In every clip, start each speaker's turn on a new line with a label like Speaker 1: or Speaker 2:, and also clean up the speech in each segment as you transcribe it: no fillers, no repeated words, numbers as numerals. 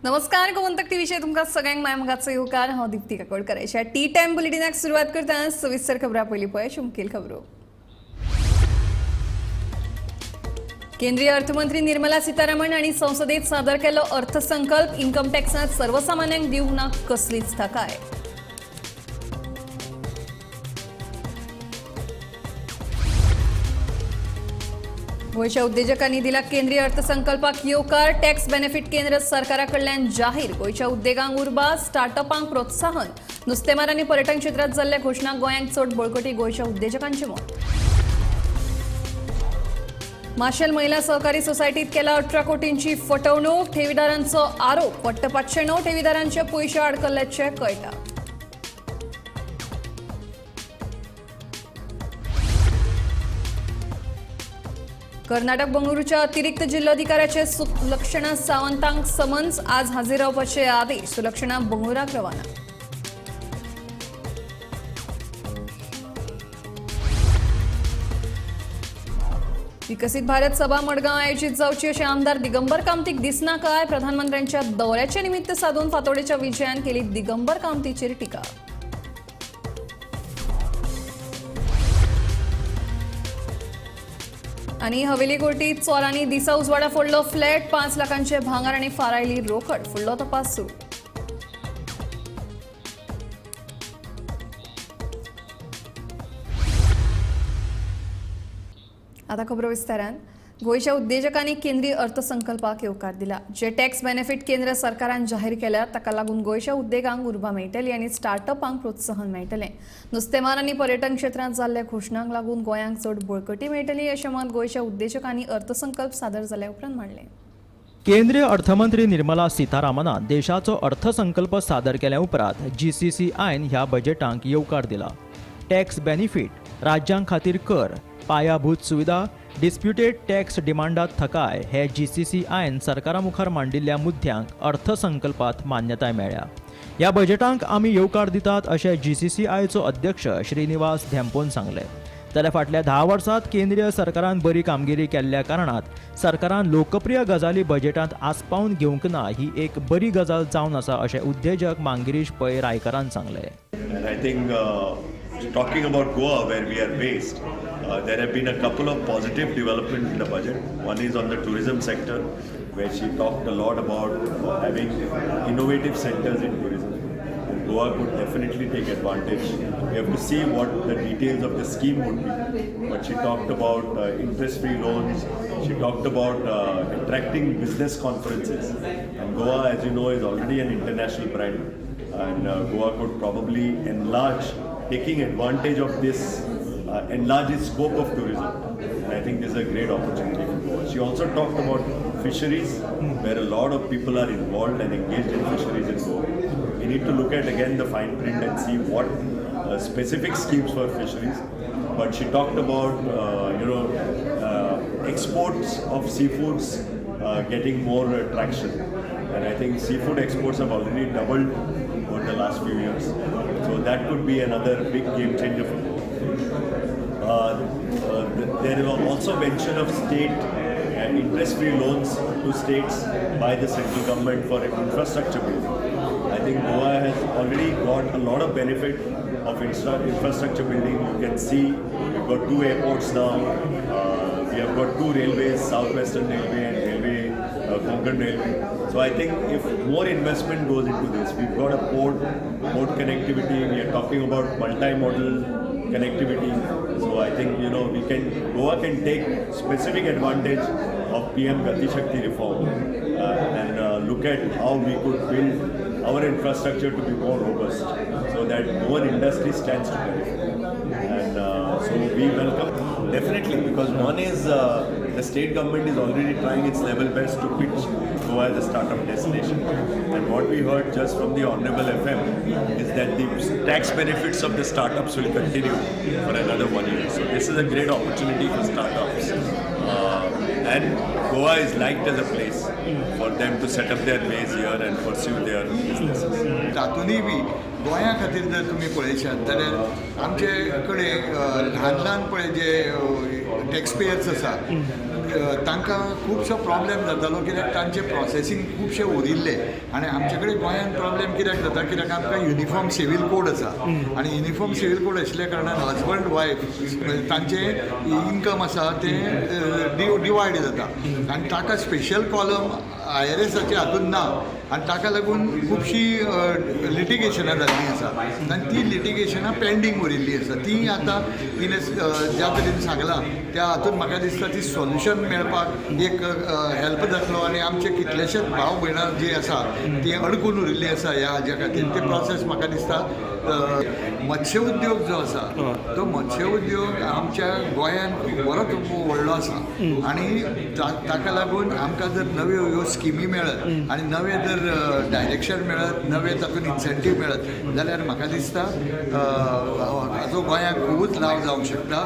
Speaker 1: नमस्कार गोमंतक टीव्हीचे तुमका सगळ्यांक मायमगाचो येवकार हांव दीप्ती काकोडकर टी टाइम बुलेटिनाक सुरवात करतना सविस्तर खबरां पयलीं पळय मुखेल खबरो। केंद्रीय अर्थमंत्री निर्मला सीतारामन हांणी संसदेत सादर केलो अर्थसंकल्प इन्कम टॅक्सांत सर्वसामान्यांक दिवंक ना कसलीच थाकाय। गोयच्या उद्देजकांनी दिला केंद्रीय अर्थसंकल्पाक येवकार टॅक्स बेनिफिट केंद्र सरकारा कडल्यान जाहीर। गोयच्या उद्देगांक उर्बा स्टार्टअपांक प्रोत्साहन नुस्तेमार आनी पर्यटन क्षेत्रांत जाल्ल्या घोशणाक गोंयांक चड बळकटी गोयच्या उद्देजकांचे मत। माशेल महिला सहकारी सोसायटीत केला 18 कोटींची फटवणूक ठेवीदारांचो आरोप 509 ठेवीदारांचे पयशे अडकल्ल्याचे कळटा। कर्नाटक बंगळुरूच्या अतिरिक्त जिल्हाधिकाऱ्याचे सुलक्षणा सावंतांक समन्स आज हाजीर रावपाचे आदेश। सुलक्षणा बंगळुराक रवाना। विकसित भारत सभा मडगांव आयोजित जावची अशें आमदार दिगंबर कामतीक दिसना काय। प्रधानमंत्र्यांच्या दौऱ्याचे निमित्त साधून फातोडेच्या विजयान केली दिगंबर कामतीचेर टिका। आणि हवेली कोर्टीत चोरांनी दिसा उजवाडा फोडलो फ्लॅट 5 लाखांचे भांगार आणि फारायली रोकड फुडलो तपास सुरू। आता खबरो विस्तारान गोयच्या उद्देजकांनी केंद्रीय अर्थसंकल्पाक येवकार दिला। जे टॅक्स बेनिफिट केंद्र सरकारान जाहीर केल्या ताका लागून गोयच्या उद्देगांक उर्बा मेळटली आनी स्टार्टअपांक प्रोत्साहन मेळटलें। नुस्तेमार आनी पर्यटन क्षेत्रांत जाल्ल्या घोशणांक लागून गोंयांक चड बळकटी मेळटली अशें मत गोयच्या उद्देजकांनी अर्थसंकल्प सादर जाल्या उपरांत मांडलें।
Speaker 2: केंद्रीय अर्थमंत्री निर्मला सीतारामनान देशाचो अर्थसंकल्प सादर केल्या उपरांत GCCIन ह्या बजेटांक येवकार दिला। टॅक्स बेनिफिट, राज्यां खातीर कर, पायाभूत सुविधा, डिस्प्युटेड टॅक्स डिमांडात थकाय हे GCCIन सरकारा मुखार मांडिल्ल्या मुद्द्यांक अर्थसंकल्पात मान्यताय मेळ्ळ्या। ह्या बजेटांक आमी येवकार दितात अशें GCCIचो अध्यक्ष श्रीनिवास धेंपोन सांगले। जाल्यार फाटल्या 10 वर्सांत केंद्रीय सरकारान बरी कामगिरी केल्ल्या कारणात सरकारान लोकप्रिय गजाली बजेटांत आस्पावन घेवंक ना ही एक बरी गजाल जावन आसा अशें उद्देजक मांगिरीश पै रायकरान सांगले।
Speaker 3: I think talking about Goa, where we are based, there have been a couple of positive developments in the budget. One is on the tourism sector, where she talked a lot about having innovative centers in tourism. And Goa could definitely take advantage. We have to see what the details of the scheme would be. But she talked about interest-free loans. She talked about attracting business conferences. And Goa, as you know, is already an international brand. And Goa could probably enlarge, taking advantage of this, enlarge its scope of tourism. And I think this is a great opportunity for Goa. She also talked about fisheries, where a lot of people are involved and engaged in fisheries in Goa. We need to look at again the fine print and see what specific schemes for fisheries. But she talked about exports of seafoods getting more traction. And I think seafood exports have already doubled over the last few years. So that could be another big game changer for Goa. There is also mention of state interest-free loans to states by the central government for infrastructure building. I think Goa has already got a lot of benefit of infrastructure building. You can see we've got 2 airports now. We have got 2 railways, Southwestern Railway and Konkan Railway. So I think if more investment goes into this, we've got a port connectivity. We are talking about multi-modal connectivity. So I think Goa can take specific advantage of PM Gati Shakti reform and look at how we could build our infrastructure to be more robust, so that more industry stands to benefit. And so we welcome definitely, because one is the state government is already trying its level best to pitch Goa as a startup destination. And what we heard just from the Honorable FM is that the tax benefits of the startups will continue for another 1 year. So this is a great opportunity for startups. And Goa is liked as a place for them to set up their base here and pursue their businesses.
Speaker 4: तातूंतय बी गोंया खातीर जर तुमी पळयशात जाल्यार आमचे कडेन ल्हान ल्हान पळय जे टॅक्स पेयर्स आसा तांकां खुबसो प्रॉब्लेम जातालो कित्याक तांचे प्रोसेसींग खुबशे उरिल्ले आनी आमचे कडेन गोंयांत प्रॉब्लेम कित्याक जाता कित्याक आमकां युनिफॉर्म सिवील कोड आसा आनी युनिफॉर्म सिवील कोड आशिल्ल्या कारणान हजबंड वायफ तांचे इनकम आसा तें डिवायड जाता आनी ताका स्पेशल कॉलम IRSाचे हातून ना आनी ताका लागून खुबशीं लिटिगेशनां जाल्लीं आसा आनी ती लिटिगेशनां पेंडींग उरिल्लीं आसा ती आतां तिणें ज्या तरेन सांगलां त्या हातून म्हाका दिसता ती सोल्युशन मेळपाक एक हेल्प जातलो आनी आमचे कितलेशेच भाव भयणां जी आसा ती अडकून उरिल्लीं आसा ह्या हाज्या खातीर ते प्रोसेस म्हाका दिसता मत्स्य उद्योग जो आसा तो मत्स्य उद्योग आमच्या गोंयांत बरोच व्हडलो आसा आनी ताका लागून आमकां जर नव्यो ह्यो स्किमी मेळत आनी नवें जर डायरेक्शन मेळत नवे तातूंत इन्सेंटीव मेळत जाल्यार म्हाका दिसता हाजो गोंयांक खूबच लाव जावंक शकता.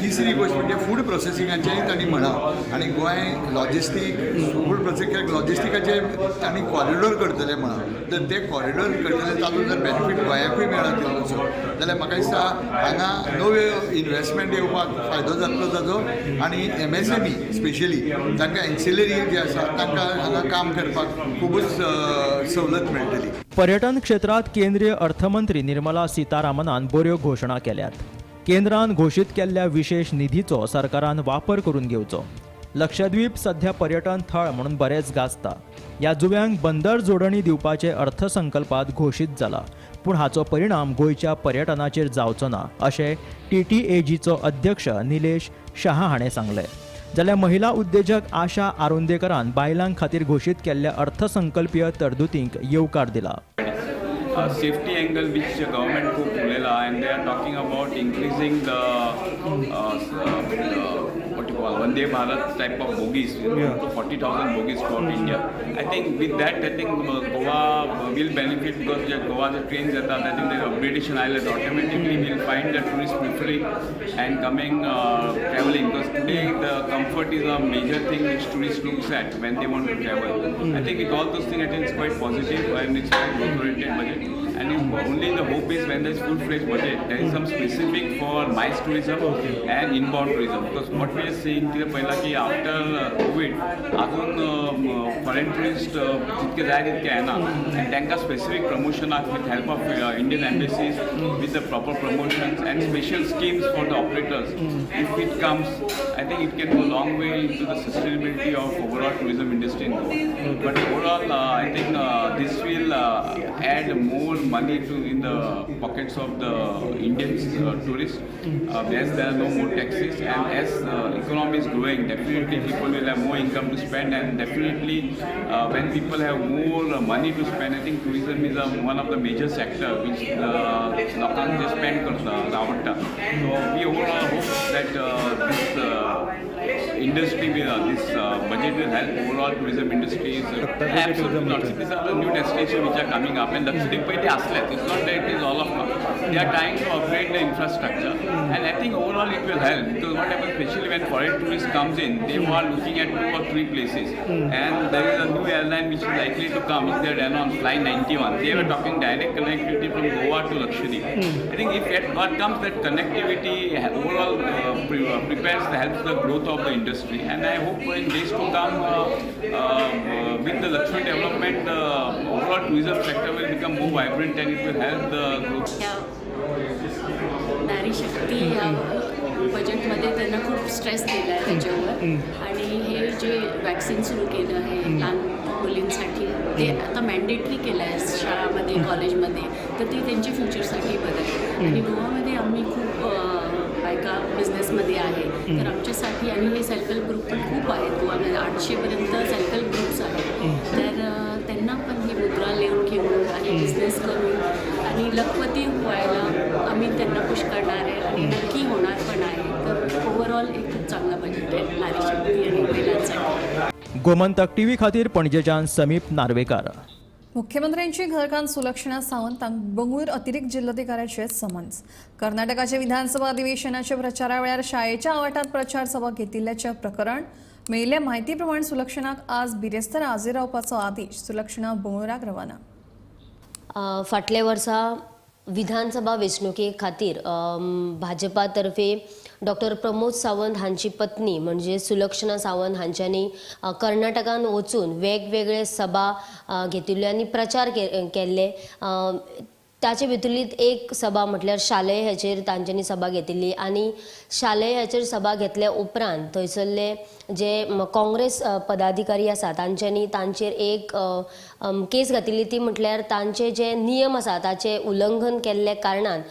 Speaker 4: तिसरी गोश्ट म्हणजे फूड प्रोसेसिंगाचेंय तांणी म्हळां आनी गोंय लॉजिस्टीक फूड प्रोसेसिंगाक लॉजिस्टिकाचे तांणी कॉरिडोर करतले म्हळां तर ते कॉरिडोर करतले तातूंत जर बेनिफीट गोंयाकूय मेळत इल्लोसो जाल्यार म्हाका दिसता हांगा नव्यो इन्वेस्टमेंट येवपाक फायदो जातलो ताजो आनी MSME स्पेशली तांकां एन्सिलरी जे आसा तांकां हांगा काम करपाक खूबच सवलत मेळटली.
Speaker 2: पर्यटन क्षेत्रात केंद्रीय अर्थमंत्री निर्मला सीतारामनान बऱ्यो घोशणा केल्यात. केंद्रान घोषीत केल्ल्या विशेष निधीचो सरकारान वापर करून घेवचो. लक्षद्वीप सध्या पर्यटन थळ म्हणून बरेच गाजता. ह्या जुव्यांक बंदर जोडणी दिवपाचे अर्थसंकल्पात घोषीत जाला पूण हाचो परिणाम गोंयच्या पर्यटनाचेर जावचो ना अशें TTAGचो अध्यक्ष निलेश शाह हाणें सांगलें. जाल्यार महिला उद्देजक आशा आरोंदेकरान बायलांक खातीर घोषीत केल्ल्या अर्थसंकल्पीय तरतुदींक येवकार दिला.
Speaker 5: Safety angle which the government खूप उलयला and they are talking about increasing the what you call Vande Bharat type of bogies, 40,000 bogies throughout India. I think with that, I think Goa will benefit because Goa the trains that are, I think the British Island automatically will find the tourists preferring and coming traveling because today the comfort is a major thing which tourists looks at when they want to travel. I think with all those things, I think it's quite positive and it's quite growth-oriented budget. And only the hope is when there's full-fledged budget, there is some specific for MICE tourism and inbound tourism. Because what we are seeing की पहिला की after COVID अजून foreign tourist जितके जाय तितके येना and त्यांका specific promotion with help of Indian embassies with the proper promotions and special schemes for the operators. If it comes, I think it can go a long way into the sustainability of overall tourism industry in Goa. But overall, I think this will add more money in the pockets of the Indian tourists. As there are no more taxes and as economy is growing, definitely people will have more income to spend and definitely when people have more money to spend, I think tourism is one of the major sector which लोकांक जे spend करता आवडटा. So we overall hope that this industry will this budget will help overall tourism industries. Absolutely not. These are the new destinations which are coming up and Lakshadweep पहिले असल्यात. It's not that it is all of them. They are trying to upgrade the infrastructure and I think overall it will help because what happens especially when foreign tourists comes in, they are looking at 2 or 3 places and there is a new airline which is likely to come. It's their announced Flight 91. They were talking direct connectivity from Goa to Lakshadweep. I think if at what comes that connectivity overall prepares helps the growth of the industry and I hope in days to come with the Lakshmi development overall tourism sector will become more vibrant and it will help the growth.
Speaker 6: नारी शक्ती या बजेटमध्ये त्यांना खूप stress दिला आहे त्याच्यावर आणि हे जे वॅक्सिन सुरू केलं आहे लहान मुलींसाठी ते आता मॅन्डेटरी केलं आहे शाळामध्ये कॉलेजमध्ये तर ते त्यांच्या फ्युचरसाठी बरं आहे आणि गोवामध्ये आम्ही खूप बायका बिझनेसमध्ये आहे तर आमच्यासाठी आणि हे सेल्फ हेल्प ग्रुप पण खूप आहेत गोवामध्ये 800पर्यंत सेल्फ हेल्प ग्रुप्स आहेत तर त्यांना पण ही मुद्रा लिहून घेऊन आणि बिझनेस करून आणि लखपती व्हायला आम्ही त्यांना पुश करणार आहे आणि नक्की होणार पण आहे तर ओव्हरऑल एक खूप चांगला बजेट आहे नारी शक्ती आणि महिलांसाठी.
Speaker 2: गोमंतक TV खातीर पणजेच्यान समीप नार्वेकार.
Speaker 1: मुख्यमंत्र्यांची घरकान्न सुलक्षणा सावंतांक बंगळूर अतिरिक्त जिल्हाधिकाऱ्याचे समन्स. कर्नाटकाच्या विधानसभा अधिवेशनाच्या प्रचारा वेळार शाळेच्या आवाठांत प्रचार सभा घेतिल्ल्याचे प्रकरण. मेळिल्ल्या म्हायती प्रमाण सुलक्षणाक आज बिरेस्तार हाजीर रावपाचो आदेश. सुलक्षणा बंगळुराक रवाना.
Speaker 7: फाटल्या वर्सा विधानसभा वेंचणुके खातीर भाजपा तर्फे डॉक्टर प्रमोद सावंत हांची पत्नी म्हणजे सुलक्षणा सावंत हांच्यांनी कर्नाटकान वचून वेगवेगळे सभा घेतिल्ल्यो आनी प्रचार केल्ले. ताचे भितरली एक सभा म्हटल्यार शालेय हाचेर तांच्यांनी सभा घेतिल्ली आनी शालेय हाचेर सभा घेतल्या उपरांत थंयसरले जे काँग्रेस पदाधिकारी आसा तांच्यांनी तांचेर एक केस घातिल्ली ती म्हटल्यार तांचे जे नियम आसा ताचे उल्लंघन केल्ले कारणान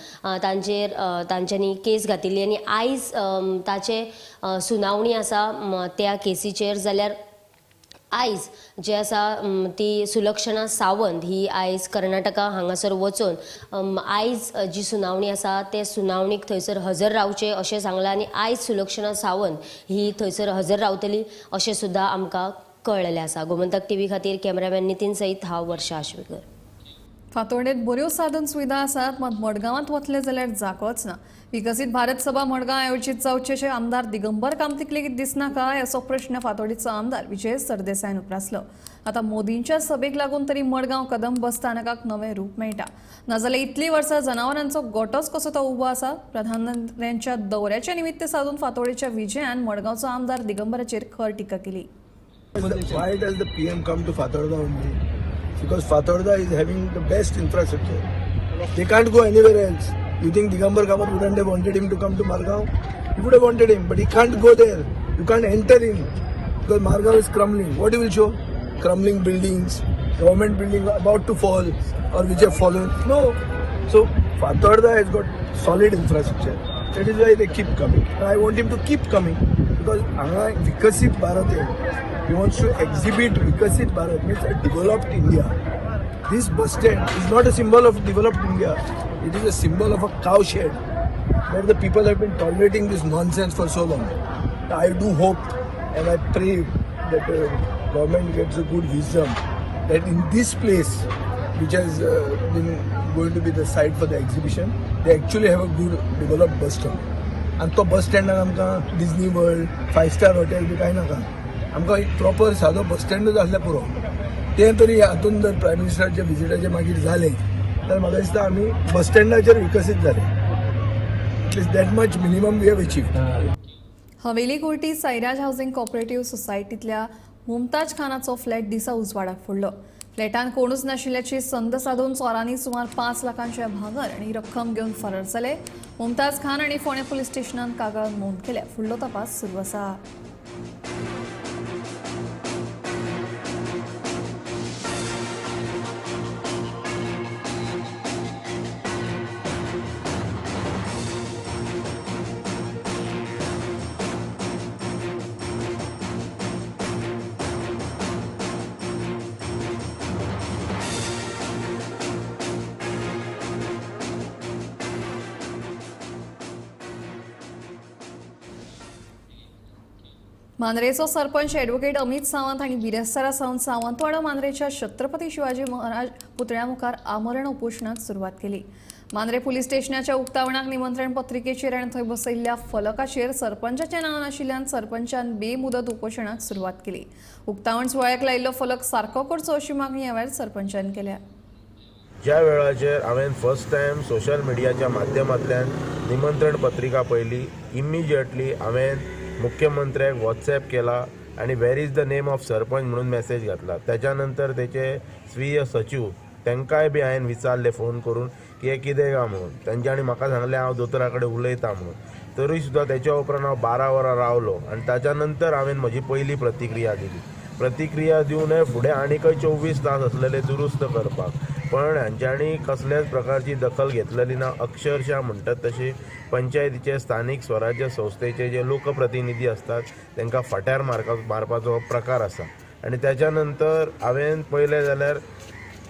Speaker 7: तांच्यांनी केस घातिल्ली आनी आयज ताचे सुनावणी आसा त्या केसीचेर. जाल्यार आयज जे आसा ती सुलक्षणा सावंत ही आयज कर्नाटका हांगासर वचून आयज जी सुनावणी आसा ते सुनावणीक थंयसर हजर रावचे अशें सांगलां आनी आयज सुलक्षणा सावंत ही थंयसर हजर रावतली अशें सुद्दां आमकां कळलेलें आसा. गोमंतक टीव्ही खातीर कॅमेरामॅन नितीन सईत हांव वर्षा आश्वेकर.
Speaker 1: फातोर्डेत बऱ्यो साधन सुविधा आसात मात मडगांवांत वतले जाल्यार जागोच ना. विकसीत भारत सभा मडगांव आयोजीत जावचेचे आमदार दिगंबर कामतीक लेगीत दिसना काय असो प्रश्न फातोर्डेचो आमदार विजय सरदेसायान उप्रासलो. आता मोदींच्या सभेक लागून तरी मडगांव कदंब बस स्थानकाक नवें रूप मेळटा. नाजाल्यार इतली वर्सां जनावरांचो गोठोच कसो तो उबो आसा. प्रधानमंत्र्यांच्या दौऱ्याचे निमित्त साधून फातोर्डेच्या विजयान मडगांवचो आमदार दिगंबराचेर खर टिका केली.
Speaker 8: Why does the PM come to Fatorda only? Because Fatorda is having the best infrastructure. They can't go anywhere else. You think Digambar Kamath wouldn't have wanted him to come to Margao? He would have wanted him, but he can't go there. You can't enter in because Margao is crumbling. What he will show? Crumbling buildings, government building about to fall or which have fallen. No. So Fatorda has got solid infrastructure. That is why they keep coming. And I want him to keep coming because Anga Vikasit Bharat hai. He wants to exhibit Vikasit Bharat, means a developed India. This bus stand is not a symbol of developed India. It is a symbol of a cowshed where the people have been tolerating this nonsense for so long. I do hope and I pray that the government gets a good wisdom that in this place, which has been going to be the site for the exhibition, they actually have a good developed bus stand. And to bus stand आमकां Disney World, 5-star hotel बी कांय नाका. आमकां एक proper सादो बस स्टँडूच आसल्यार पुरो. तें तरी हातून जर प्रायम मिनिस्टराच्या विजिटाचें मागीर जालें तर म्हाका दिसता आमी बस स्टँडाचेर विकसीत जाले. At least that much minimum we have achieved.
Speaker 1: हवेली कोर्टी साईराज हाऊसिंग कोऑपरेटिव्ह सोसायटीतल्या मुमताज खानाचो फ्लॅट दिसा उजवाडाक फोडलो. फ्लॅटान कोणूच नाशिल्ल्याची संद साधून चोरांनी सुमार 5 लाखांचे भांगर आनी रक्कम घेवन फरार जाले. मुमताज खान आनी फोंडें पुलीस स्टेशनान कागाळ नोंद केल्या. फुडलो तपास सुरू आसा. मांद्रेचो सरपंच ॲडव्होकेट अमित सावंत हांणी बिरेस्तारा सावन सावंतवाडा मांद्रेच्या छत्रपती शिवाजी महाराज पुतळ्या मुखार आमरण उपोशणाक सुरवात केली. मांद्रे पुलीस स्टेशनाच्या उक्तावणाक निमंत्रण पत्रिकेचेर आनी थंय बसयल्ल्या फलकाचेर सरपंचाचें नांव नाशिल्ल्यान सरपंचान बेमुदत उपोशणाक सुरवात केली. उक्तावण सुवाळ्याक लायिल्लो फलक सारको करचो अशी मागणी ह्या वेळार सरपंचान केल्या.
Speaker 9: ज्या वेळाचेर हांवें फर्स्ट टायम सोशल मिडियाच्या माध्यमांतल्यान निमंत्रण पत्रिका पळयली, इमिजिएटली हांवें मुख्यमंत्र्याक व्हॉट्सॲप केला आणि where is the name of sarpanch म्हणून मेसेज घातला. त्याच्या नंतर तेचे स्वीय सचिव तांकांय बी हांवें विचारले फोन करून की हे कितें काय म्हणून. तेंच्यांनी म्हाका सांगलें हांव दोतोरा कडेन उलयतां म्हणून. तरी सुद्दां तेच्या उपरांत हांव 12 वरां रावलो आनी ताच्या नंतर हांवें म्हजी पयली प्रतिक्रिया दिली. प्रतिक्रिया दिवनय फुडें आनीकय 24 तास आसलेले दुरुस्त करपाक, पण हांच्यांनी कसल्याच प्रकारची दखल घेतलेली ना. अक्षरशः म्हणटात तशी पंचायतीचे स्थानीक स्वराज्य संस्थेचे जे लोकप्रतिनिधी असतात तांकां फाट्यार मारपाचो प्रकार आसा. आनी त्याच्या नंतर हांवें पळयलें जाल्यार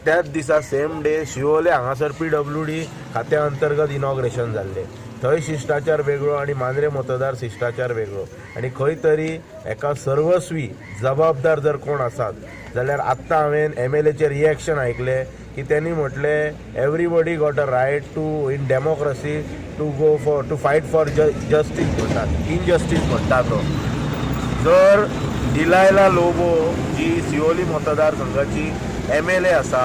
Speaker 9: त्याच दिसा सेम डे शिवोले हांगासर PWD खात्या अंतर्गत इनॉग्रेशन जाल्लें. थंय शिश्टाचार वेगळो आनी मांद्रे मतदार शिश्टाचार वेगळो. आनी खंय तरी एका सर्वस्वी जबाबदार जर कोण आसात जाल्यार आत्तां हांवें MLAचें रिएक्शन आयकलें की त्यांनी म्हटलें everybody got a right to in democracy to fight for justice म्हणटात, इनजस्टीस म्हणटा तो. जर डिलायला लोबो जी सिओली मतदारसंघाची MLA आसा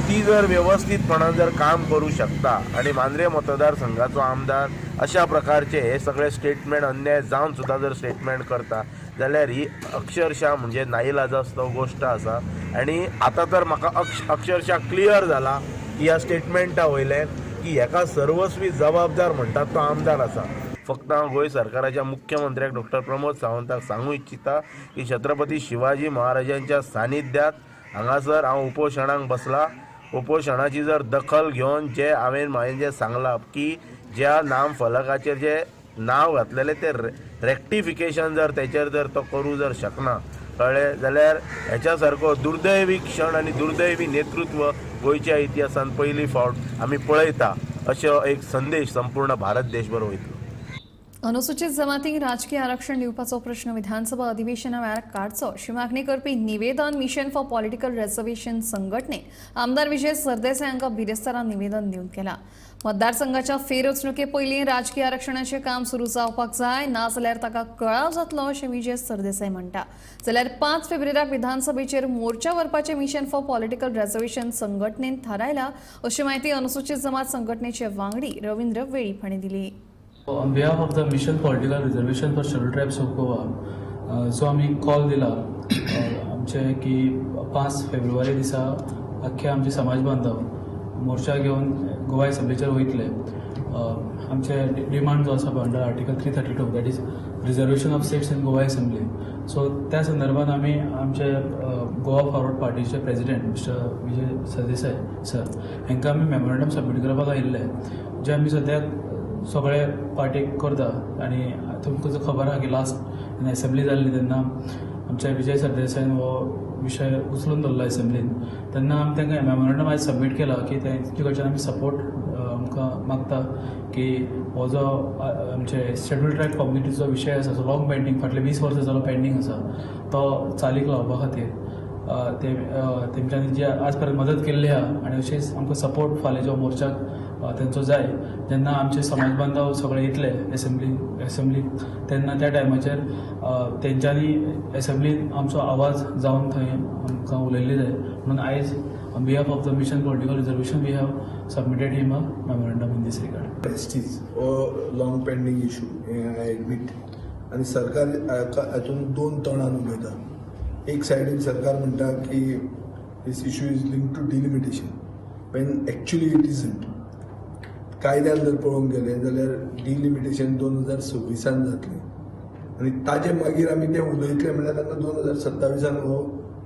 Speaker 9: ती जर व्यवस्थितपणान जर काम करू शकता आणि मांद्रे मतदारसंघाचो आमदार अशा प्रकारचे हे सगळे स्टेटमेंट अन्याय जावन सुद्धा जर स्टेटमेंट करता जाल्यार ही अक्षरशः म्हणजे नाइलाजास्तो गोष्ट आसा. आणि आता तर म्हाका अक्षरशः क्लियर जाला की ह्या स्टेटमेंटा वयल्यान की हेका सर्वस्वी जबाबदार म्हणटात तो आमदार आसा. फक्त हांव गोंय सरकाराच्या मुख्यमंत्र्याक डॉक्टर प्रमोद सावंताक सांगू इच्छिता की छत्रपती शिवाजी महाराजांच्या सानिध्यात हांगासर हांव उपोशणाक बसला. उपोशणाची जर दखल घेवन जे हांवें जे सांगलां की ज्या नाम फलकाचेर जे नाव घातलेले ते रेक्टिफिकेशन जर तेचेर जर तो करूं जर शकना कळ्ळें जाल्यार हेच्या सारको दुर्दैवी क्षण आनी दुर्दैवी नेतृत्व गोंयच्या इतिहासान पयली फावट आमी पळयता अशो एक संदेश संपूर्ण भारत देशभर वयतलो.
Speaker 1: अनुसूचित जमातीक राजकीय आरक्षण दिवपाचो प्रश्न विधानसभा अधिवेशना वेळार काडचो अशी मागणी करपी निवेदन मिशन फॉर पॉलिटिकल रिझर्वेशन संघटनेन आमदार विजय सरदेसाय हांकां बिरेस्तारान निवेदन दिवन केलां. मतदारसंघाच्या फेरवचणुके पयलीं राजकीय आरक्षणाचें काम सुरू जावपाक जाय ना जाल्यार ताका कळाव जातलो अशें विजय सरदेसाय म्हणटा. जाल्यार 5 फेब्रुवारीक विधानसभेचेर मोर्चा व्हरपाचें मिशन फॉर पॉलिटिकल रिझर्वेशन संघटनेन थारायला अशी माहिती अनुसूचित जमात संघटनेचे वांगडी रवींद्र वेळीप हांणी दिली.
Speaker 10: On behalf of the Mission Political Reservation for Scheduled Tribes of Goa, जो आम्ही कॉल दिला आमचे की 5 फेब्रुवारी दिसा अख्खे आमचे समाज बांधव मोर्चा घेऊन गोवा असेंब्लीचेर वयतले. आमचे डिमांड जो आसा under article 332 that is reservation of seats in Goa assembly. So त्या संदर्भात आम्ही आमचे गोवा फॉरवर्ड पार्टीचे president mister Vijay Sardesai sir हांकां आमी मेमोरंडम सबमीट करपाक आयिल्ले जे आमी सद्याक सगळे पार्टीक करता. आनी तुमकां जर खबर आहा की लास्ट असेंब्ली जाल्ली तेन्ना आमच्या विजय सरदेसायन हो विशय उचलून धरलो असेंब्लीन. तेन्ना आमी तांकां मेमोरंडम आयज सबमीट केला की तेंचे कडच्यान आमी सपोर्ट आमकां मागता की हो जो आमचे शेड्यूल ट्रायब कम्युनिटीचो विशय आसा जो लॉंग पेंडींग फाटले 20 वर्सां जालो पेंडींग आसा तो चालीक लावपा खातीर तेंच्यांनी जी आज पर्यंत मदत केल्ली आहा आनी अशीच आमकां सपोर्ट फाल्यां जो मोर्चाक तेंचो जाय जेन्ना आमचे समाज बांधव सगळे येतले असेंब्लीक तेन्ना त्या टायमाचेर तेंच्यांनी असेंब्लीन आमचो आवाज जावन थंय आमकां उलयल्ली जाय म्हणून आयज on behalf of the mission political reservation we have submitted him a memorandum in this regard.
Speaker 8: STs हो लॉंग पेंडींग इशू हें आय एडमीट आनी सरकार हातून 2 तणान उलयता. एक सायडीन सरकार म्हणटा की this issue is link to delimitation when actually it isn't. कायद्यान जर पळोवंक गेलें जाल्यार डिलिमिटेशन 2026 जातलें आनी ताजे मागीर आमी तें उलयतले म्हणल्यार तांकां 2027 हो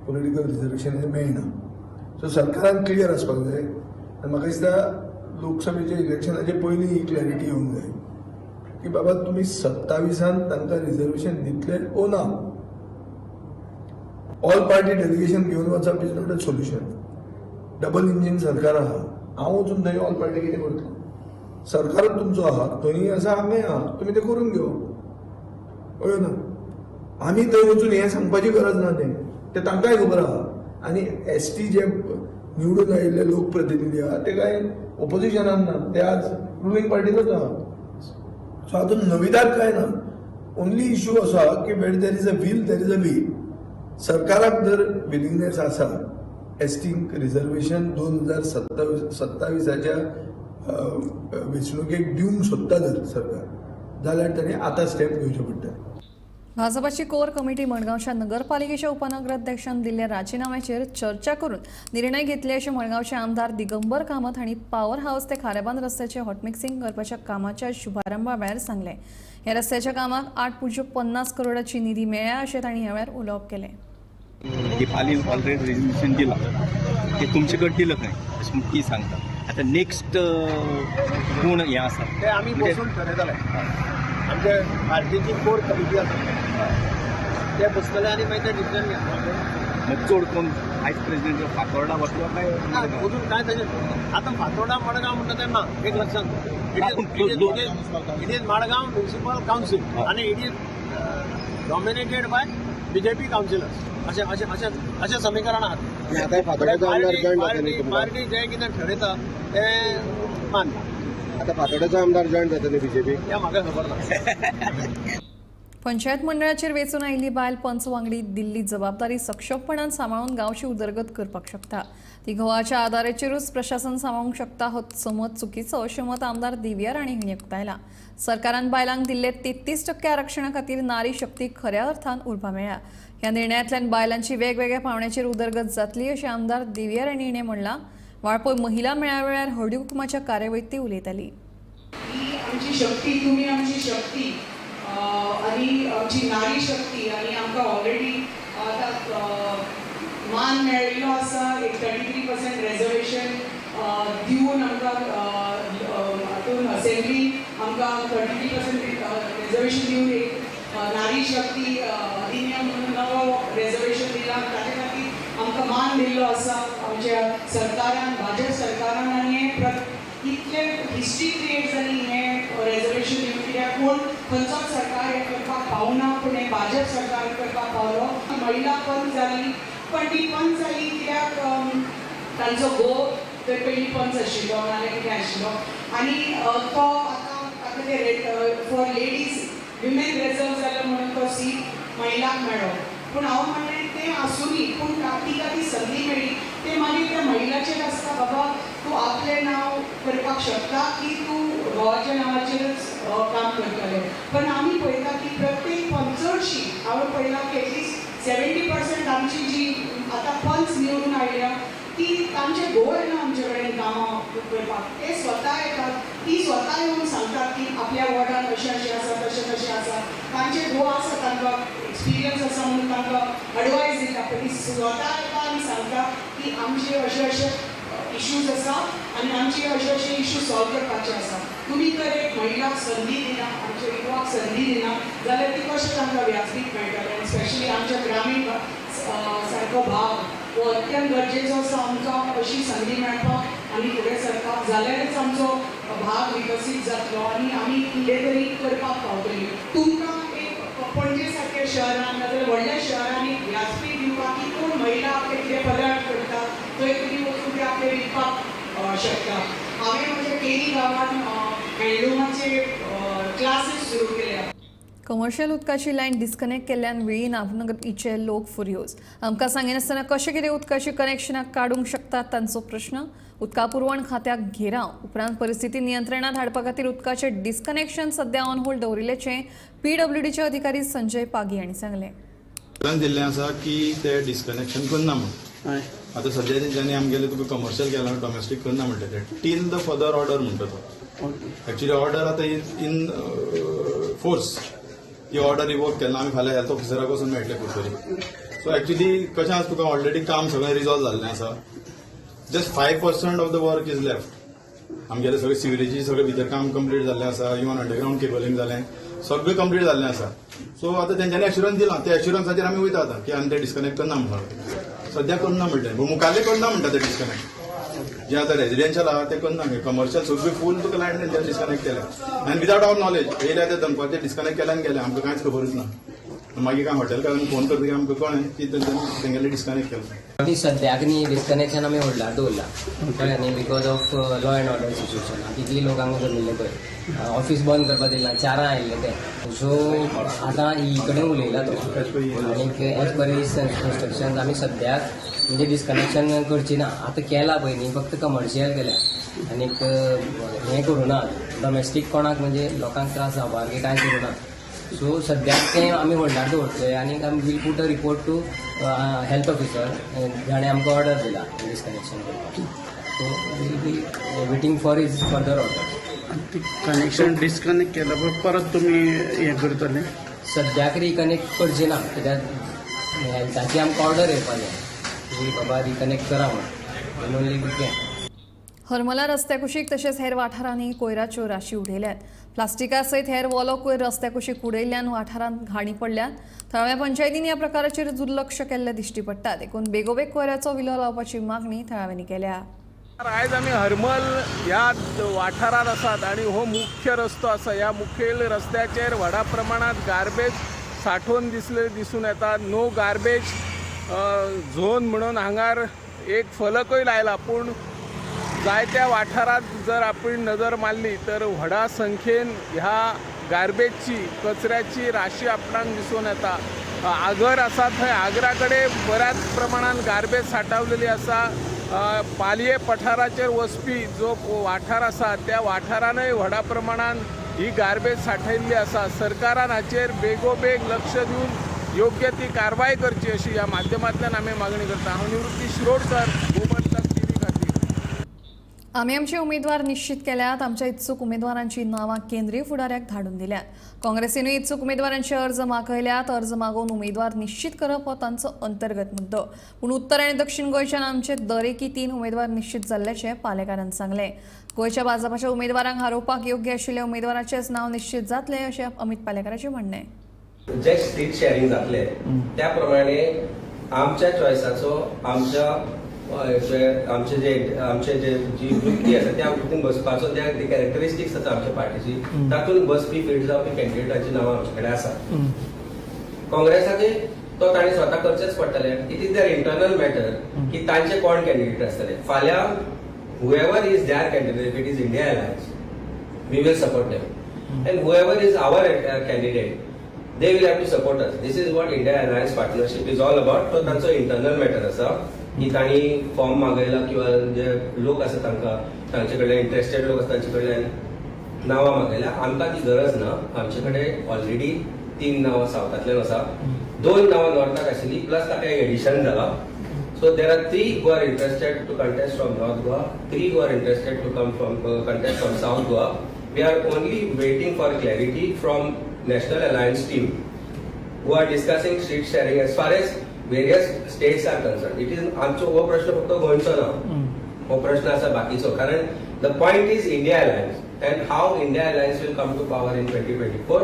Speaker 8: पॉलिटिकल रिजर्वेशन हें मेळना. सो सरकारान क्लियर आसपाक जाय आनी म्हाका दिसता लोकसभेच्या इलेक्शनाचे पयलीं ही क्लॅरिटी येवंक जाय की बाबा तुमी 27 तांकां रिजर्वेशन दितले ओ ना. ऑल पार्टी डेलिगेशन घेवन वचप is not a solution. Double engine सरकार आहा. हांव वचून थंय ऑल पार्टी कितें करतलो? सरकारच तुमचो आहा थंय आसा आमी आहा तुमी तें करून घेवप कळ्ळें ना. आमी थंय वचून हें सांगपाची गरज ना तें तांकांय खबर आहा. आनी एसटी जे निवडून आयिल्ले लोकप्रतिनिधी आहा ते काय ऑपोजिशनान ना ते आज रुलींग पार्टीनूच आहा. सो हातून नविदाद काय ना. ओन्ली इशू असो आहा की where there is a will there is a way. सरकाराक जर विलिंगनेस आसा एसटीक रिजर्वेशन 2027 वेंचणुकेक दिवंक सोदता जर सरकार जाल्यार ताणें आतां स्टेप घेवचे पडटा.
Speaker 1: भाजपाची कोर कमिटी मडगांवच्या नगरपालिकेच्या उपनगराध्यक्षान दिल्ल्या राजीनाम्याचेर चर्चा करून निर्णय घेतले अशें मडगांवचे आमदार दिगंबर कामत हांणी पॉवर हाऊस ते खारेबांद रस्त्याचे हॉटमिक्सिंग करपाच्या कामाच्या शुभारंभा वेळार सांगलें. ह्या रस्त्याच्या कामाक 8.50 करोडाची निधी मेळ्ळ्या अशें तांणी ह्या वेळार उलोवप केलें.
Speaker 11: दिपालीन ऑलरेडी रेजिग्नेशन दिलां ते तुमचे कडेन दिलं खंय अशें ती सांगता. आतां नेक्स्ट कोण हें आसा
Speaker 12: ते आमी बसून ठरयतले. आमचे पार्टीची कोर कमिटी आसा ते बसतले आनी मागीर ते डिसिजन घेतले.
Speaker 11: चड कोण वायस प्रेसिडेंट फातोर्डा वतलो काय
Speaker 12: अजून काय ताजें आतां फातोर्डा मडगांव म्हणटा तें ना. एक लक्षांत it is Madgaon municipal council आनी it is dominated by BJP councillors अशें समीकरण आहात. पार्टी जे कितें ठरयता तें मान्य.
Speaker 9: आता फातोर्डेचो आमदार जॉईन जाता BJP
Speaker 12: हें म्हाका खबर ना.
Speaker 1: पंचायत मंडळाचेर वेचून आयिल्ली बायल पंच वांगडी दिल्ली जबाबदारी सक्षमपणान सांबाळून गांवची उदरगत करपाक शकता. ती घोवाच्या आदाराचेरूच प्रशासन सांबाळूंक शकता हो समज चुकीचो अशें मत आमदार दिव्या राणी हांणी उक्तायलां. सरकारान बायलांक दिल्ले 33% आरक्षणा खातीर नारी शक्तीक खऱ्या अर्थान उर्बा मेळ्ळ्या. ह्या निर्णयातल्यान बायलांची वेगवेगळ्या पावंड्याचेर उदरगत जातली अशें आमदार दिव्या राणी हांणी म्हणलां. वाळपय महिला मेळाव्यार हळदी कुकुमाच्या कार्यावळीत ती उलयताली.
Speaker 13: आमची शक्ती, तुम्ही आमची शक्ती आणि आमची नारी शक्ती आणि आमकां ऑलरेडी आतां मान मेळिल्लो आसा. एक 33% रिजर्वेशन दिवन आमकां हातून असेंब्ली आमकां 33% रिजर्वेशन दिवन एक नारी शक्ती अधिनियम म्हणून नवो रिजर्वेशन दिला. ताचे खातीर आमकां मान दिल्लो आसा आमच्या सरकारान, भाजप सरकारान. आनी इतले हिस्ट्री क्रिएट जाली हें रिजर्वेशन दिवन. कित्याक कोण खंयचोच सरकार हें करपाक पावना, पूण हें भाजप सरकार करपाक पावलो. महिला पंच जाली, पण ती पंच जाली कित्याक तांचो घोव थंय पयलीं पंच आशिल्लो नाजाल्यार कितें आशिल्लो. आनी तो आतां ते फॉर लेडीज विमेन रिजर्व जालो म्हणून तो सीट महिलांक मेळ्ळो. पूण हांव म्हणलें तें आसुनी, पूण तिका ती संदी मेळ्ळी. ते मागीर त्या महिलाचेर आसता, बाबा तूं आपलें नांव करपाक शकता की तूं घोवाच्या नांवाचेरच काम करतलें. पण आमी पळयता की प्रत्येक चडशी हांवें पळयलां की एटलिस्ट 70% आमची जी आतां पंच निवडून आयल्या ती तांचे घोव येना आमचे कडेन कामां करपाक. ते स्वता येतात, ती स्वता येवन सांगतात की आपल्या वॉर्डान अशें अशें आसा, तशें तशें आसा. तांचे घोव आसा, तांकां एक्सपिरियन्स आसा म्हणून तांकां एडवायस दिता. पण ती स्वता येता आनी सांगता की आमचे अशे अशे इश्यूज आसा आनी आमचे अशे अशे इश्यू सॉल्व करपाचे आसा. तुमी तर एक महिलाक संदी दिना, आमच्या युवाक संदी दिना जाल्यार ती कशें तांकां व्यासपीठ मेळटलें. स्पेशली आमच्या ग्रामीण सारको भाग हो अत्यंत गरजेचो आसा. आमकां अशी संदी मेळपाक आनी फुडें सरपाक जाल्यारच आमचो भाग विकसीत जातलो आनी आमी कितें तरी करपाक पावतलीं. तुमकां एक पणजे सारक्या शहरान नाजाल्यार व्हडल्या शहरांनी व्यासपीठ दिवपाक की कोण महिला आपले कितें पदार्थ करता थंय तुमी वचून ते आपले विकपाक शकता. हांवें म्हज्या केरी गांवांत हँडलुमाचे क्लासीस सुरू केल्या.
Speaker 1: कमर्शियल उदकाची लायन डिस्कनेक्ट केल्ल्यान वेळी नागनगरीचे लोक फुर्योज. आमकां सांगिनासतना कशें कितें उदकाची कनेक्शनां काडूंक शकतात तांचो प्रश्न. उदका पुरवण खात्याक घेराव. उपरांत परिस्थिती नियंत्रणात हाडपा खातीर उदकाचें डिस्कनेक्शन सध्या ऑन होल्ड दवरिल्ल्याचें PWDचे अधिकारी संजय पागी हांणी सांगलें.
Speaker 14: दिल्लें आसा की ते डिस्कनेक्शन करना म्हण. आतां सद्या तेंच्यांनी आमगेलें तुका कमर्शियल केलां डोमेस्टीक करना म्हणटा ते टील द फर्दर ऑर्डर म्हणटा तो. एक्चुअली ऑर्डर आतां इन फोर्स ती ऑर्डर रिवोक केन्ना आमी फाल्यां हेल्थ ऑफिसराक वचून मेळटले कुडतरी. सो एक्चुअली कशें आसा तुका ऑलरेडी काम सगळें रिजॉल्व जाल्लें आसा. Just 5% of the work is left. आमगेलें सगळें सिवरेजी सगळें भितर काम कंप्लीट जाल्लें आसा. इवन अंडरग्राउंड केबलिंग जालें सगळें कंप्लीट जाल्लें आसा. सो आतां तेंच्यांनी एश्युरन्स दिला. त्या एश्युरन्साचेर आमी वयता आतां की आमी ते डिस्कनेक्ट करना म्हणून. सद्या करना म्हणटा मुखाल्ले करना म्हणटा ते डिस्कनेक्ट. जे आतां रेजिडेन्शियल आहा ते करना. कमर्शियल सगळी फूल तुका लायन तेंच्यानी डिस्कनेक्ट केल्या आनी विदाउट आवर नॉलेज येयल्या ते दनपारचे डिस्कनेक्ट केल्या आनी गेले. आमकां कांयच खबरूच ना. मागीर काय हॉटेलकारांनी फोन करता की आमकां कळ्ळें की तेंच्यांनी तेंगेले डिस्कनेक्ट केलें.
Speaker 15: ती सद्याक न्ही डिस्कनेक्शन आमी व्हडल्यार दवरला कळ्ळें न्ही because of law end order situation. कितली लोक हांगा धरलेले पळय. ऑफीस बंद करपाक दिला 4 आयिल्ले ते. सो आतां ही कडेन उलयला तो आनीक एज पर इन्स्ट्रक्शन्स आमी सद्याक म्हणजे डिस्कनेक्शन करची ना. आतां केला पळय न्ही फक्त कमर्शियल केल्या आनीक हें करूं ना डोमेस्टीक कोणाक म्हणजे लोकांक त्रास जावपाक की कांय करूं ना. सो सद्याक तें आमी व्हडल्यार दवरतोय आनीक आमी will put a report to health officer जाणें आमकां ऑर्डर दिला डिस्कनेक्शन करपाक. So will be waiting for his further order.
Speaker 16: Connection disconnect केलं परत तुम्ही हें करतले.
Speaker 15: सद्याक रिकनेक्ट करचे ना कित्याक हेल्थाची आमकां ऑर्डर येवपा जाय की बाबा रिकनेक्ट करा म्हणून ओनली वी कॅन.
Speaker 1: हरमला रस्त्या कुशीक तशेंच हेर वाठारांनी कोयराच्यो राशी उडयल्यात. प्लास्टिका सयत हेर वोलो कोयर रस्त्या कुशीक उडयल्ल्यान वाठारांत घाणी पडल्यात. थळाव्या पंचायतींनी ह्या प्रकाराचेर दुर्लक्ष केल्ले दिश्टी पडटा. देखून बेगोबेग कोयराचो विलो लावपाची मागणी थळाव्यांनी केल्या.
Speaker 12: आयज आमी हरमल ह्या वाठारांत आसात आनी हो मुख्य रस्तो आसा. ह्या मुखेल रस्त्याचेर व्हडा प्रमाणात गार्बेज साठोवन दिसून येता. नो गार्बेज झोन म्हणून हांगार एक फलकय लायला. पूण जायत्या वाठारांत जर आपण नजर मारली तर व्हडा संख्येन ह्या
Speaker 17: गार्बेजची कचऱ्याची राशी आपणाक दिसून येता. आगर आसा थंय आगराकडे बऱ्याच प्रमाणात गार्बेज साठवलेली आसा. पालये पठाराचेर वचपी जो वाठार आसा त्या वाठारानय व्हडा प्रमाणात ही गार्बेज साठयल्ली आसा. सरकारान हाचेर बेगोबेग लक्ष दिवन योग्य ती कारवाय करची अशी ह्या माध्यमांतल्यान आमी मागणी करता. हांव निवृत्ती शिरोडकर, गोमंतक टीव्ही खातीर.
Speaker 1: आमी आमचे उमेदवार निश्चित केल्यात. आमच्या इत्सूक उमेदवारांची नावां केंद्रीय फुडाऱ्याक धाडून दिल्यात. काँग्रेसीनूय इत्सूक उमेदवारांचे अर्ज मागयल्यात. अर्ज मागोवन उमेदवार निश्चित करप हो तांचो अंतर्गत मुद्दो. पूण उत्तर आनी दक्षिण गोंयच्यान आमचे दरेकी 3 उमेदवार निश्चित जाल्ल्याचे पालेकारान सांगले. गोंयच्या भाजपाच्या उमेदवारांक हारोवपाक योग्य आशिल्ल्या उमेदवाराचेच नाव निश्चित जातले अशें अमित पालेकाराचें म्हणणें.
Speaker 18: जे सीट शेअरिंग जातले त्या प्रमाणे आमच्या चॉयसाचो आमचे जे जी वृत्ती आसा त्या वृत्तीन बसपाचो त्या कॅरेक्टरिस्टिक्स आसा आमच्या पार्टीची तातूंत बसपी फीट जावपी कॅन्डिडेटांची नांवां आमचे कडेन आसा. काँग्रेसाचे तो ताणें स्वता करचेच पडटले. It is their internal matter की तांचे कोण कॅन्डिडेट आसतले. फाल्यां whoever is their candidate, if it is India Alliance, we will support them. And whoever is our candidate, they will have to support us. This is what India Alliance partnership is all about. तो तांचो internal matter आसा की तांणी form मागयला किंवा जे लोक आसा तांचे कडल्यान इंटरेस्टेड लोक आसा तांचे कडल्यान नांवां मागयल्या. आमकां ती गरज ना. आमचे कडेन ऑलरेडी 3 नांवां सावथांतल्यान आसा. 2 नांवां नॉर्थाक आशिल्ली प्लस ताका एक एडिशन जाला. So there are 3 who are interested to contest from North Goa, 3 who are interested to come from contest from South Goa. We are only waiting for clarity from National Alliance team, who are discussing seat sharing as far as various states are concerned. It is आमचो हो प्रश्न फक्त गोंयचो ना. हो प्रश्न आसा बाकीचो. कारण the point is India Alliance and how India Alliance will come to power in 2024.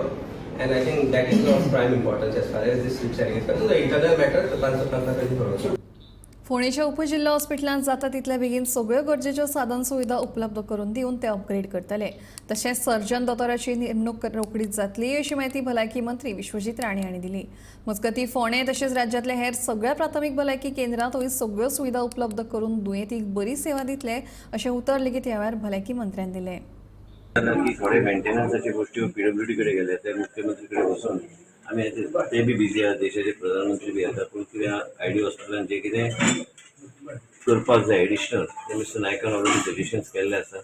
Speaker 18: And I think that is of prime importance as far as this seat sharing is concerned. So the internal matter तांचा कधी बरोबर.
Speaker 1: फोंडेच्या उपजिल्हा हॉस्पिटलांत जाता तितले बेगीन सगळ्यो गरजेच्यो साधन सुविधा उपलब्ध करून दिवन ते अपग्रेड करतले. तशेंच सर्जन दोतोराची नेमणूक रोखडीच जातली अशी माहिती भलायकी मंत्री विश्वजीत राणे हांणी दिली. मजगतीं फोंडे तशेंच राज्यांतल्या हेर सगळ्या प्राथमीक भलायकी केंद्रांतूय सगळ्यो सुविधा उपलब्ध करून दुयेंतीक बरी सेवा दितले अशें उतर लेगीत ह्या वेळार भलायकी मंत्र्यान दिलें.
Speaker 19: थोडे मेंटेनन्साचे गोष्टी पीडब्ल्यूडी कडे गेले ते मुख्यमंत्री कडे वचून आमी ते बी बिजी आहात. देशाचे प्रधानमंत्री बी येतात. पूण कितें आयडी हॉस्पिटलान जे कितें करपाक जाय एडिशनल ते मिस्टर नायकान ऑलरेडी सजेशन्स केल्ले आसा.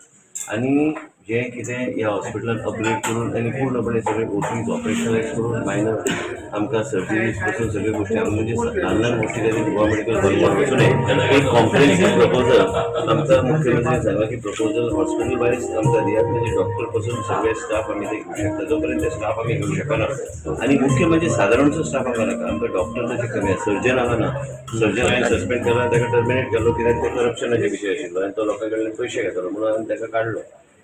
Speaker 19: आनी जे कितें ह्या हॉस्पिटलान अपग्रेड करून आनी पूर्णपणे सगळे ओटीज ऑपरेशनलायज करून मायनर आमकां सर्जरीज पासून सगळे गोष्टी म्हणजे ल्हान ल्हान गोष्टी गोवा मेडिकल कॉलेजान एक कॉम्प्रिहेन्सीव प्रपोजल आमकां मुख्यमंत्र्यान सांगला की प्रपोजल हॉस्पिटल वायज आमकां दियात. म्हणजे डॉक्टर पासून सगळे स्टाफ आमी ते घेवं शकता. जोपर्यंत स्टाफ आमी घेवं शकना. आनी मुख्य म्हणजे सादारणसो स्टाफ आमकां नाका. आमकां डॉक्टर तशें कमी आसा. सर्जन आहा. सर्जन हांवें सस्पेंड केला ताका टर्मिनेट केलो कित्याक ते करप्शनाचे विशय आशिल्लो आनी तो लोकां कडल्यान पयशे घेतालो म्हणून हांवें ताका काडलो.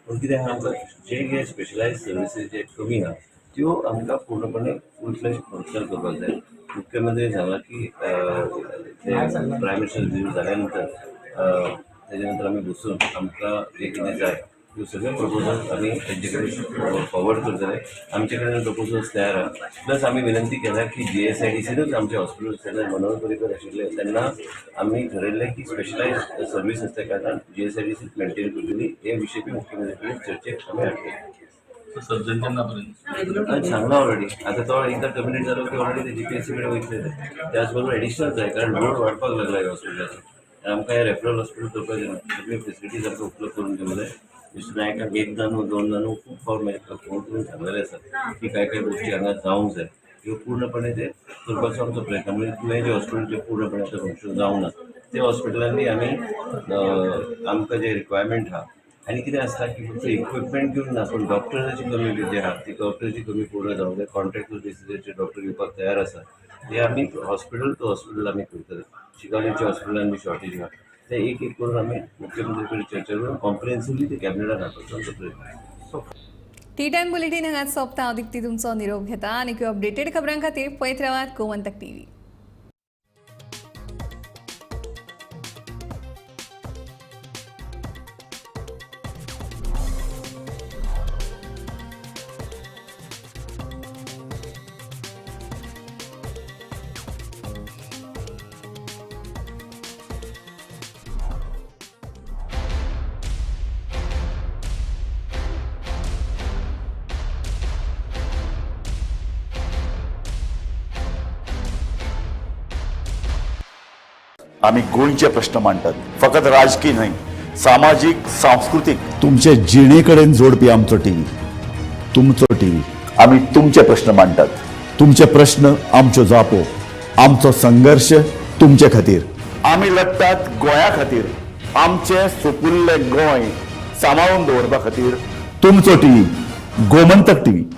Speaker 19: पूण कितें आहा आमकां जे स्पेशलायज सर्विसीस जे कमी आहा त्यो आमकां पूर्णपणे फूल फ्लेज फंक्शन करपाक जाय. मुख्यमंत्र्यान सांगला की प्रायम मिनिस्टर रिव्यू जाल्या नंतर तेजे नंतर आमी बसून आमकां जे कितें जाय त्यो सगळे प्रपोजल्स आमी तेंचे कडेन फॉरवर्ड करतले. आमचे कडेन प्रपोजल्स तयार आहा. प्लस आमी विनंती केल्या की GSIDCनूच आमचे हॉस्पिटल तेन्ना मनोहर पर्रीकर आशिल्ले तेन्ना आमी ठरयल्लें की स्पेशलायज सर्वीस आसता कारण GSIDC मेंटेन करतली. हे विशय बी मुख्यमंत्री कडेन चर्चेक आमी हाडटले.
Speaker 14: सर्जन केन्ना पर्यंत
Speaker 19: सांगला ऑलरेडी. आता तो एकदा टर्मिनेट जालो की ऑलरेडी ते GPSC कडे वयतले. त्याच बरोबर एडिशनल जाय कारण लोड वाडपाक लागला ह्या हॉस्पिटलाचो. आमकां हे रेफरल हॉस्पिटल करपाक जाय. सगळी फेसिलिटीज आमकां उपलब्ध करून दिवंक जाय. मिस्टर नायकाक 1 न्हू 2 न्हू खूब फावट फोन करून सांगलेले आसा की काय गोष्टी हांगा जावंक जाय. ह्यो पूर्णपणे ते करपाचो आमचो प्रयत्न. म्हणजे तुवें जे हॉस्पिटल जे पूर्णपणे आतां फंक्शन जावंक ना ते हॉस्पिटलांनी आमी आमकां जे रिक्वायरमेंट आहा आनी कितें आसता की फक्त इक्विपमेंट घेवन ना पूण डॉक्टरांची कमी जी आहा ती डॉक्टरांची कमी पूर्ण जावंक जाय. कॉन्ट्रॅक्ट बेसिसाचेर डॉक्टर घेवपाक तयार आसा. ते आमी हॉस्पिटल टू हॉस्पिटल आमी करतले. शिगांवच्या हॉस्पिटलांनी शॉर्टेज आहा ते एक करून आमी मुख्यमंत्री कडेन चर्चा करून कॉम्प्रिहेन्सिवली ते कॅबिनेटान हाडपाचो आमचो प्रयत्न.
Speaker 1: टी टायम बुलेटिन हांगाच सोंपता. हांव दिप्ती तुमचो निरोप घेता आनी अपडेटेड खबरां खातीर पळयत रावात गोमंतक TV.
Speaker 20: आम्ही गोंयचे प्रश्न मांडटात, फकत राजकीय न्हय, सामाजीक सांस्कृतिक.
Speaker 21: तुमचे जिणे कडेन जोडपी आमचो टीव्ही, तुमचो टीव्ही.
Speaker 20: आम्ही तुमचे प्रश्न मांडटात.
Speaker 21: तुमचे प्रश्न आमच्यो जापो, आमचो संघर्ष तुमचे खातीर.
Speaker 20: आम्ही लढटात गोंया खातीर, आमचे सोपुल्ले गोंय सांबाळून दवरपा खातीर.
Speaker 21: तुमचो टीव्ही, गोमंतक टीव्ही.